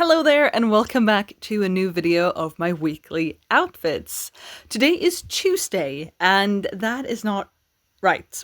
Hello there and welcome back to a new video of my weekly outfits. Today is Tuesday and that is not right.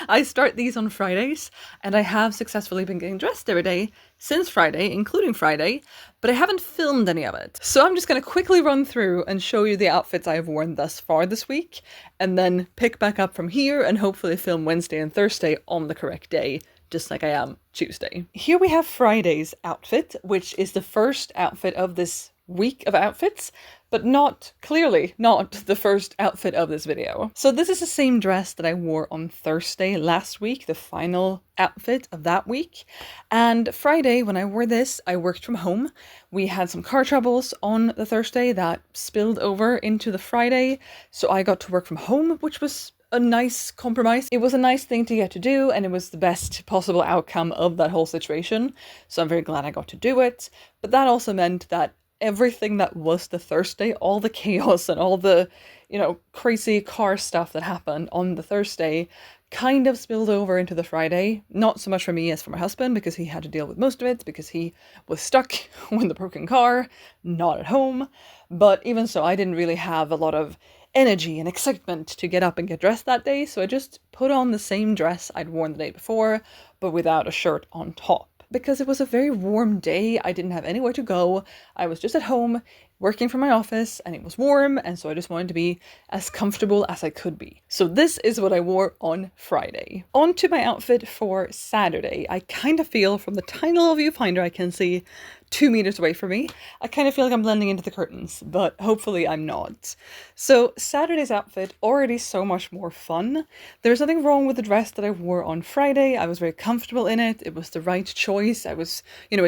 I start these on Fridays and I have successfully been getting dressed every day since Friday, including Friday, but I haven't filmed any of it. So I'm just going to quickly run through and show you the outfits I have worn thus far this week and then pick back up from here and hopefully film Wednesday and Thursday on the correct day, just like I am Tuesday. Here we have Friday's outfit, which is the first outfit of this week of outfits, but not the first outfit of this video. So this is the same dress that I wore on Thursday last week, the final outfit of that week. And Friday, when I wore this, I worked from home. We had some car troubles on the Thursday that spilled over into the Friday, so I got to work from home, which was a nice compromise. It was a nice thing to get to do and it was the best possible outcome of that whole situation. So I'm very glad I got to do it. But that also meant that everything that was the Thursday, all the chaos and all the, crazy car stuff that happened on the Thursday kind of spilled over into the Friday. Not so much for me as for my husband because he had to deal with most of it because he was stuck with the broken car, not at home. But even so, I didn't really have a lot of energy and excitement to get up and get dressed that day, so I just put on the same dress I'd worn the day before, but without a shirt on top. Because it was a very warm day, I didn't have anywhere to go, I was just at home, working from my office, and it was warm, and so I just wanted to be as comfortable as I could be. So this is what I wore on Friday. On to my outfit for Saturday. I kind of feel, from the tiny little viewfinder I can see 2 meters away from me, I kind of feel like I'm blending into the curtains, but hopefully I'm not. So Saturday's outfit, already so much more fun. There's nothing wrong with the dress that I wore on Friday. I was very comfortable in it. It was the right choice. It's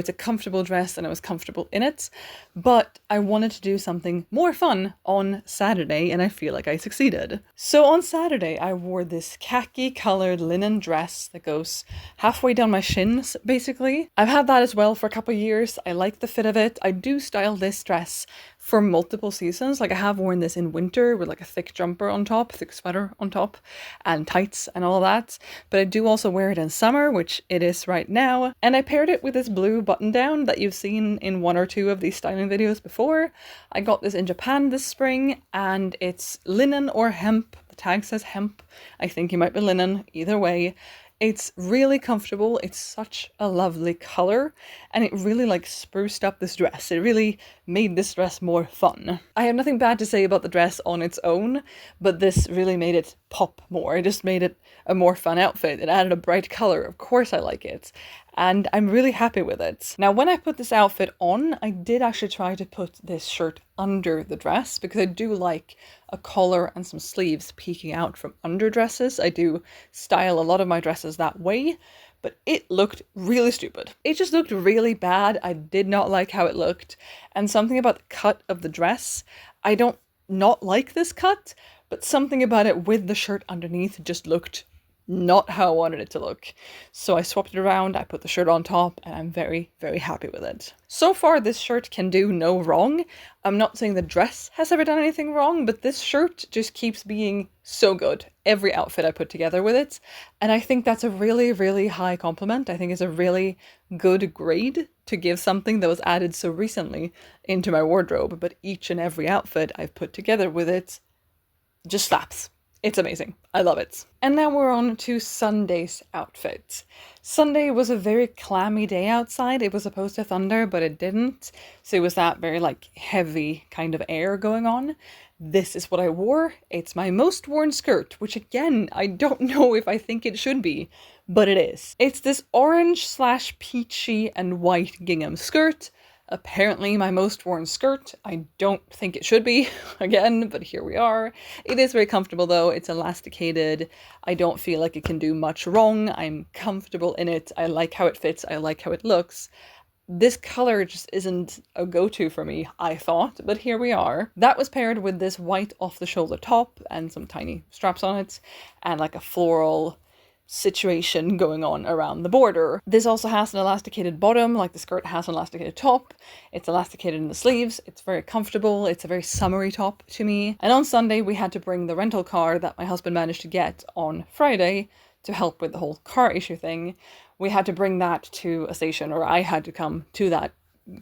a comfortable dress and I was comfortable in it. But I wanted to do something more fun on Saturday and I feel like I succeeded. So on Saturday, I wore this khaki colored linen dress that goes halfway down my shins, basically. I've had that as well for a couple of years. I like the fit of it. I do style this dress for multiple seasons. Like I have worn this in winter with like a thick jumper on top, thick sweater on top, and tights and all that. But I do also wear it in summer, which it is right now. And I paired it with this blue button down that you've seen in one or two of these styling videos before. I got this in Japan this spring and it's linen or hemp. The tag says hemp. I think it might be linen, either way. It's really comfortable, it's such a lovely color, and it really spruced up this dress. It really made this dress more fun. I have nothing bad to say about the dress on its own, but this really made it pop more. It just made it a more fun outfit. It added a bright color, of course I like it. And I'm really happy with it. Now, when I put this outfit on, I did actually try to put this shirt under the dress because I do like a collar and some sleeves peeking out from under dresses. I do style a lot of my dresses that way, but it looked really stupid. It just looked really bad. I did not like how it looked. And something about the cut of the dress, I don't not like this cut, but something about it with the shirt underneath just looked not how I wanted it to look. So I swapped it around, I put the shirt on top, and I'm very, very happy with it. So far, this shirt can do no wrong. I'm not saying the dress has ever done anything wrong, but this shirt just keeps being so good. Every outfit I put together with it. And I think that's a really, really high compliment. I think it's a really good grade to give something that was added so recently into my wardrobe. But each and every outfit I've put together with it just slaps. It's amazing. I love it. And now we're on to Sunday's outfit. Sunday was a very clammy day outside. It was supposed to thunder, but it didn't. So it was that very heavy kind of air going on. This is what I wore. It's my most worn skirt, which again, I don't know if I think it should be, but it is. It's this orange/peachy and white gingham skirt. Apparently my most worn skirt. I don't think it should be, again, but here we are. It is very comfortable though. It's elasticated. I don't feel like it can do much wrong. I'm comfortable in it. I like how it fits. I like how it looks. This color just isn't a go-to for me, I thought, but here we are. That was paired with this white off-the-shoulder top and some tiny straps on it, and a floral situation going on around the border. This also has an elasticated bottom, like the skirt has an elasticated top. It's elasticated in the sleeves. It's very comfortable. It's a very summery top to me. And on Sunday, we had to bring the rental car that my husband managed to get on Friday to help with the whole car issue thing. We had to bring that to a station, or I had to come to that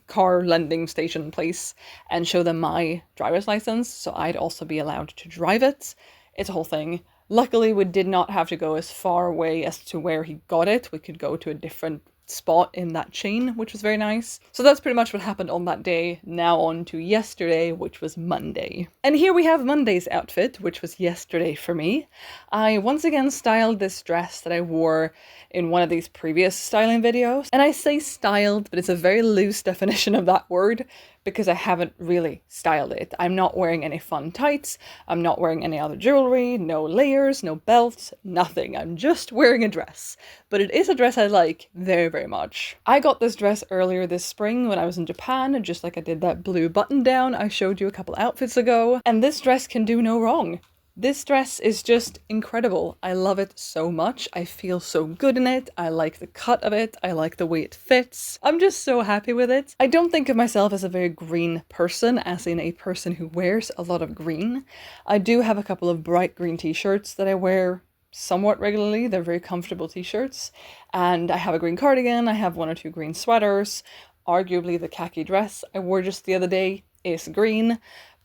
car lending station place and show them my driver's license, so I'd also be allowed to drive it. It's a whole thing. Luckily, we did not have to go as far away as to where he got it. We could go to a different spot in that chain, which was very nice. So that's pretty much what happened on that day. Now on to yesterday, which was Monday. And here we have Monday's outfit, which was yesterday for me. I once again styled this dress that I wore in one of these previous styling videos. And I say styled, but it's a very loose definition of that word because I haven't really styled it. I'm not wearing any fun tights. I'm not wearing any other jewelry, no layers, no belts, nothing. I'm just wearing a dress. But it is a dress I like very, very much. I got this dress earlier this spring when I was in Japan, just like I did that blue button down I showed you a couple outfits ago. And this dress can do no wrong. This dress is just incredible. I love it so much. I feel so good in it. I like the cut of it. I like the way it fits. I'm just so happy with it. I don't think of myself as a very green person, as in a person who wears a lot of green. I do have a couple of bright green t-shirts that I wear somewhat regularly. They're very comfortable t-shirts. And I have a green cardigan. I have one or two green sweaters. Arguably the khaki dress I wore just the other day is green,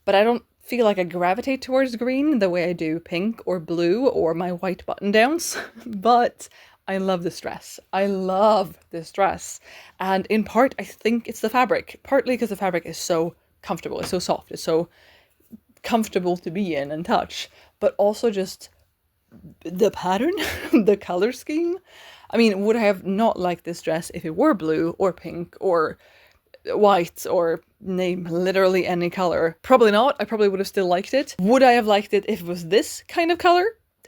but I don't feel like I gravitate towards green the way I do pink or blue or my white button downs, but I love this dress. I love this dress. And in part, I think it's the fabric, partly because the fabric is so comfortable. It's so soft. It's so comfortable to be in and touch, but also just the pattern, the color scheme. I mean, would I have not liked this dress if it were blue or pink or white or name literally any color? Probably not. I probably would have still liked it. Would I have liked it if it was this kind of color?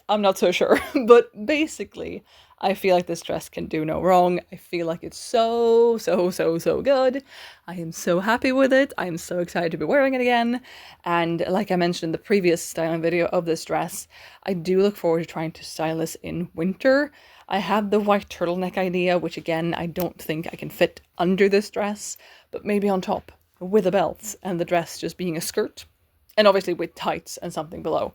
I'm not so sure. But basically, I feel like this dress can do no wrong. I feel like it's so good. I am so happy with it. I am so excited to be wearing it again. And like I mentioned in the previous styling video of this dress, I do look forward to trying to style this in winter. I have the white turtleneck idea, which again, I don't think I can fit under this dress, but maybe on top with a belt and the dress just being a skirt. And obviously with tights and something below.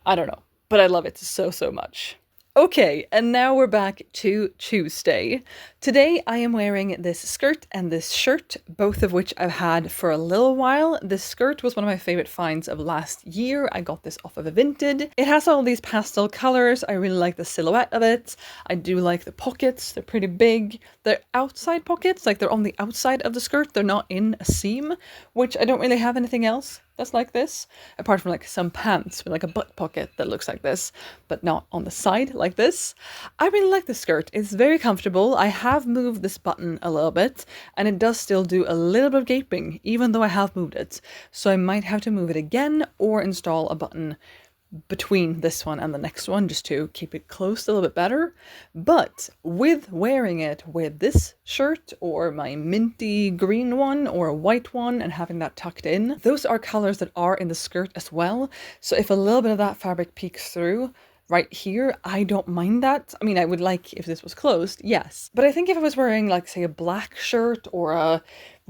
I don't know, but I love it so much. Okay, and now we're back to Tuesday. Today I am wearing this skirt and this shirt, both of which I've had for a little while. This skirt was one of my favorite finds of last year. I got this off of a Vinted. It has all these pastel colors. I really like the silhouette of it. I do like the pockets. They're pretty big. They're outside pockets, like they're on the outside of the skirt. They're not in a seam, which I don't really have anything else that's like this, apart from like some pants with like a butt pocket that looks like this, but not on the side like this. I really like the skirt. It's very comfortable. I have moved this button a little bit and it does still do a little bit of gaping, even though I have moved it. So I might have to move it again or install a button between this one and the next one just to keep it closed a little bit better. But with wearing it with this shirt or my minty green one or a white one and having that tucked in, those are colors that are in the skirt as well. So if a little bit of that fabric peeks through right here, I don't mind that. I mean, I would like if this was closed, yes. But I think if I was wearing like say a black shirt or a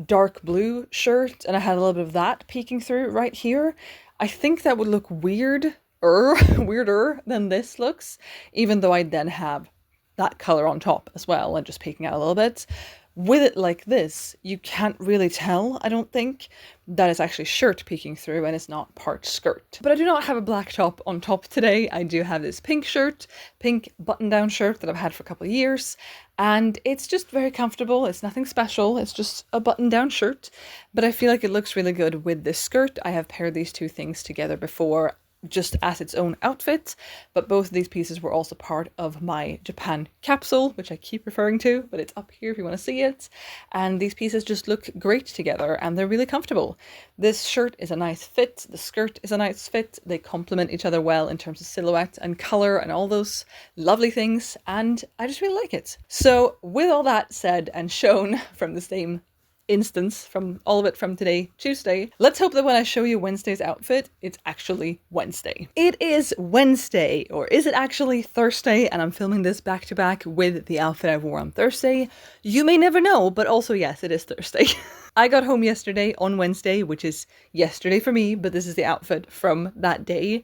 dark blue shirt and I had a little bit of that peeking through right here, I think that would look weirder than this looks, even though I then have that color on top as well and just peeking out a little bit. With it like this, you can't really tell, I don't think, that it's actually shirt peeking through and it's not part skirt. But I do not have a black top on top today. I do have this pink shirt, pink button-down shirt that I've had for a couple of years, and it's just very comfortable. It's nothing special. It's just a button-down shirt, but I feel like it looks really good with this skirt. I have paired these two things together before just as its own outfit, but both of these pieces were also part of my Japan capsule, which I keep referring to, but it's up here if you want to see it. And these pieces just look great together and they're really comfortable. This shirt is a nice fit, the skirt is a nice fit, they complement each other well in terms of silhouette and color and all those lovely things, and I just really like it. So with all that said and shown from the same instance, from all of it from today, Tuesday, let's hope that when I show you Wednesday's outfit, it's actually Wednesday. It is Wednesday, or is it actually Thursday? And I'm filming this back to back with the outfit I wore on Thursday. You may never know, but also yes, it is Thursday. I got home yesterday on Wednesday, which is yesterday for me, but this is the outfit from that day.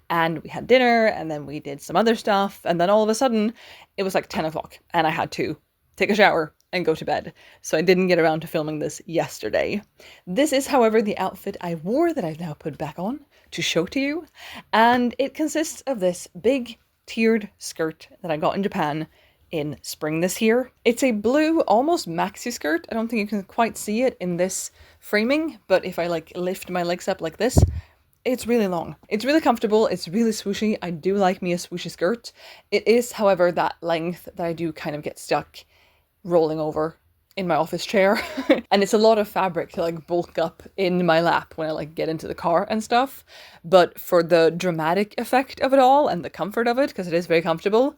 And we had dinner and then we did some other stuff. And then all of a sudden it was like 10 o'clock and I had to take a shower and go to bed. So I didn't get around to filming this yesterday. This is, however, the outfit I wore that I've now put back on to show to you. And it consists of this big tiered skirt that I got in Japan in spring this year. It's a blue, almost maxi skirt. I don't think you can quite see it in this framing, but if I like lift my legs up like this, it's really long. It's really comfortable. It's really swooshy. I do like me a swooshy skirt. It is, however, that length that I do kind of get stuck rolling over in my office chair. And it's a lot of fabric to like bulk up in my lap when I like get into the car and stuff. But for the dramatic effect of it all and the comfort of it, because it is very comfortable,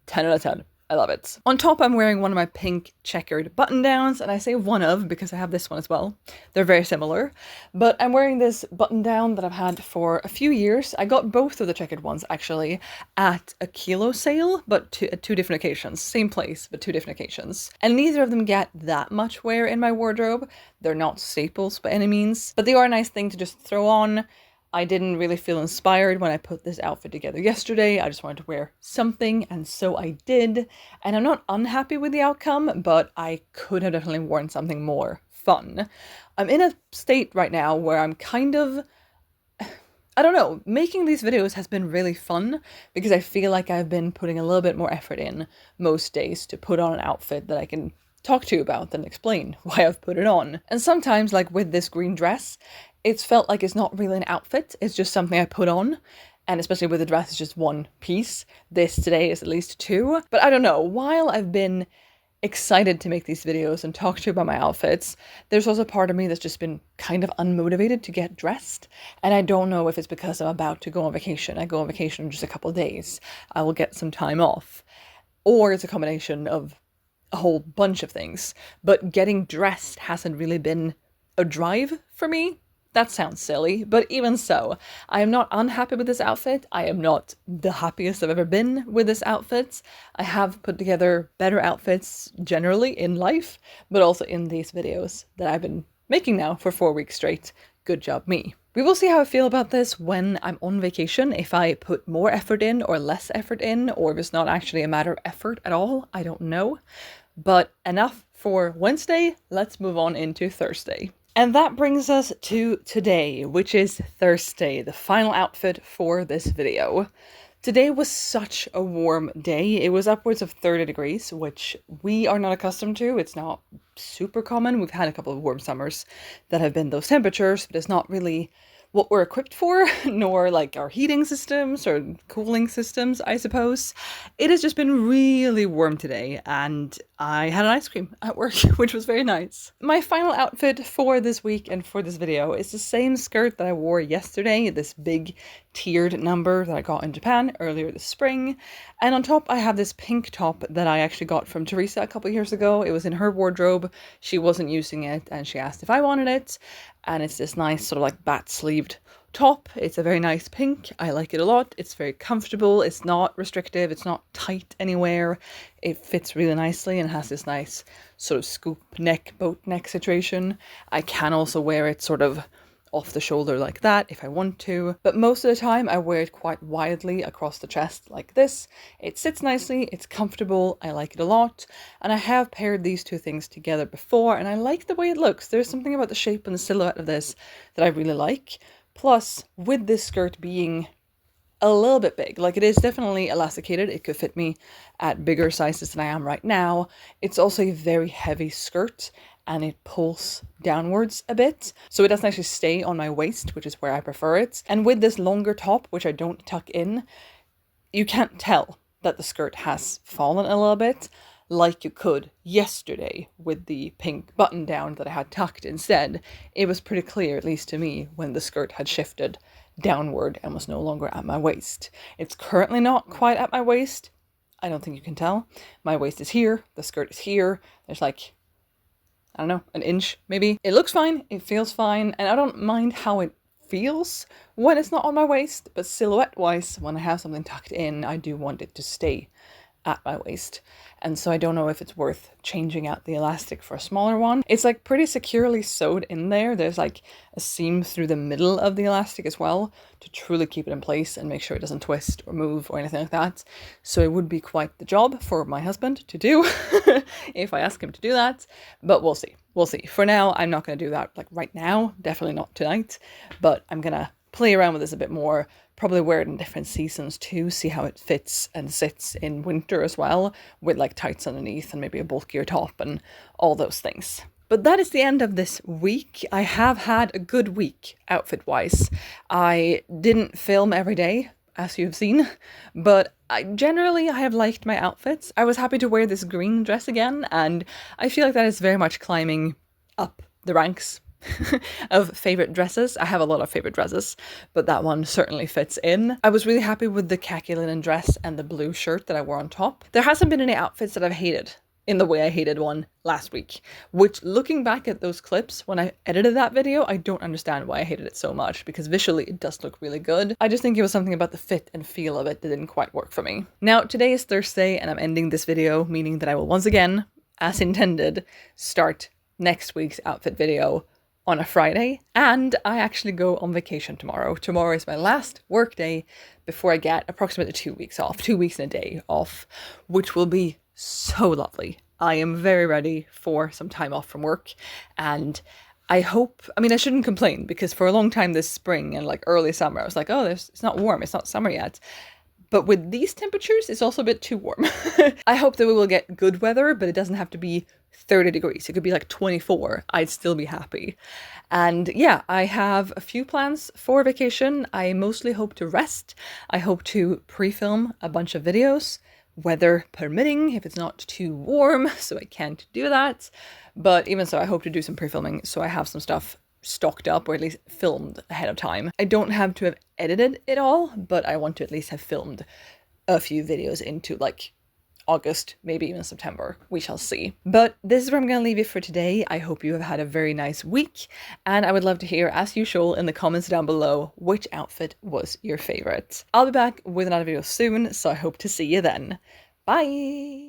10 out of 10. I love it. On top, I'm wearing one of my pink checkered button downs, and I say one of because I have this one as well. They're very similar, but I'm wearing this button down that I've had for a few years. I got both of the checkered ones actually at a kilo sale, but at two different occasions. Same place, but two different occasions. And neither of them get that much wear in my wardrobe. They're not staples by any means, but they are a nice thing to just throw on. I didn't really feel inspired when I put this outfit together yesterday. I just wanted to wear something, and so I did. And I'm not unhappy with the outcome, but I could have definitely worn something more fun. I'm in a state right now where I'm kind of, I don't know, making these videos has been really fun because I feel like I've been putting a little bit more effort in most days to put on an outfit that I can talk to you about and explain why I've put it on. And sometimes, like with this green dress, it's felt like it's not really an outfit, it's just something I put on. And especially with the dress, it's just one piece. This today is at least two. But I don't know, while I've been excited to make these videos and talk to you about my outfits, there's also part of me that's just been kind of unmotivated to get dressed. And I don't know if it's because I'm about to go on vacation. I go on vacation in just a couple of days. I will get some time off. Or it's a combination of a whole bunch of things. But getting dressed hasn't really been a drive for me. That sounds silly, but even so, I am not unhappy with this outfit. I am not the happiest I've ever been with this outfit. I have put together better outfits generally in life, but also in these videos that I've been making now for 4 weeks straight. Good job, me. We will see how I feel about this when I'm on vacation, if I put more effort in or less effort in, or if it's not actually a matter of effort at all. I don't know. But enough for Wednesday. Let's move on into Thursday. And that brings us to today, which is Thursday, the final outfit for this video. Today was such a warm day. It was upwards of 30 degrees, which we are not accustomed to. It's not super common. We've had a couple of warm summers that have been those temperatures, but it's not really what we're equipped for, nor like our heating systems or cooling systems, I suppose. It has just been really warm today, and I had an ice cream at work, which was very nice. My final outfit for this week and for this video is the same skirt that I wore yesterday, this big tiered number that I got in Japan earlier this spring. And on top, I have this pink top that I actually got from Teresa a couple years ago. It was in her wardrobe. She wasn't using it, and she asked if I wanted it. And it's this nice sort of like bat-sleeved top. It's a very nice pink. I like it a lot. It's very comfortable. It's not restrictive. It's not tight anywhere. It fits really nicely and has this nice sort of scoop neck, boat neck situation. I can also wear it sort of off the shoulder like that if I want to, but most of the time I wear it quite widely across the chest like this. It sits nicely, it's comfortable, I like it a lot, and I have paired these two things together before, and I like the way it looks. There's something about the shape and the silhouette of this that I really like. Plus, with this skirt being a little bit big, like it is definitely elasticated, it could fit me at bigger sizes than I am right now. It's also a very heavy skirt, and it pulls downwards a bit, so it doesn't actually stay on my waist, which is where I prefer it. And with this longer top, which I don't tuck in, you can't tell that the skirt has fallen a little bit, like you could yesterday with the pink button down that I had tucked instead. It was pretty clear, at least to me, when the skirt had shifted downward and was no longer at my waist. It's currently not quite at my waist. I don't think you can tell. My waist is here, the skirt is here. There's like, I don't know, an inch maybe. It looks fine, it feels fine, and I don't mind how it feels when it's not on my waist, but silhouette wise, when I have something tucked in, I do want it to stay at my waist. And so I don't know if it's worth changing out the elastic for a smaller one. It's like pretty securely sewed in there. There's like a seam through the middle of the elastic as well to truly keep it in place and make sure it doesn't twist or move or anything like that. So it would be quite the job for my husband to do if I ask him to do that. But we'll see. We'll see. For now, I'm not going to do that like right now. Definitely not tonight. But I'm going to play around with this a bit more. Probably wear it in different seasons too, see how it fits and sits in winter as well, with like tights underneath and maybe a bulkier top and all those things. But that is the end of this week. I have had a good week outfit-wise. I didn't film every day, as you've seen, but I have liked my outfits. I was happy to wear this green dress again, and I feel like that is very much climbing up the ranks of favorite dresses. I have a lot of favorite dresses, but that one certainly fits in. I was really happy with the khaki linen dress and the blue shirt that I wore on top. There hasn't been any outfits that I've hated in the way I hated one last week, which, looking back at those clips when I edited that video, I don't understand why I hated it so much, because visually it does look really good. I just think it was something about the fit and feel of it that didn't quite work for me. Now, today is Thursday and I'm ending this video, meaning that I will once again, as intended, start next week's outfit video on a Friday, and I actually go on vacation tomorrow. Tomorrow is my last work day before I get approximately 2 weeks off, 2 weeks and a day off, which will be so lovely. I am very ready for some time off from work, and I shouldn't complain, because for a long time this spring and like early summer, I was like, oh, it's not warm, it's not summer yet. But with these temperatures, it's also a bit too warm. I hope that we will get good weather, but it doesn't have to be 30 degrees. It could be like 24. I'd still be happy. And yeah, I have a few plans for vacation. I mostly hope to rest. I hope to pre-film a bunch of videos, weather permitting, if it's not too warm, so I can't do that. But even so, I hope to do some pre-filming so I have some stuff stocked up, or at least filmed ahead of time. I don't have to have edited it all, but I want to at least have filmed a few videos into like August, maybe even September. We shall see. But this is where I'm going to leave you for today. I hope you have had a very nice week, and I would love to hear, as usual, in the comments down below, which outfit was your favorite. I'll be back with another video soon, so I hope to see you then. Bye!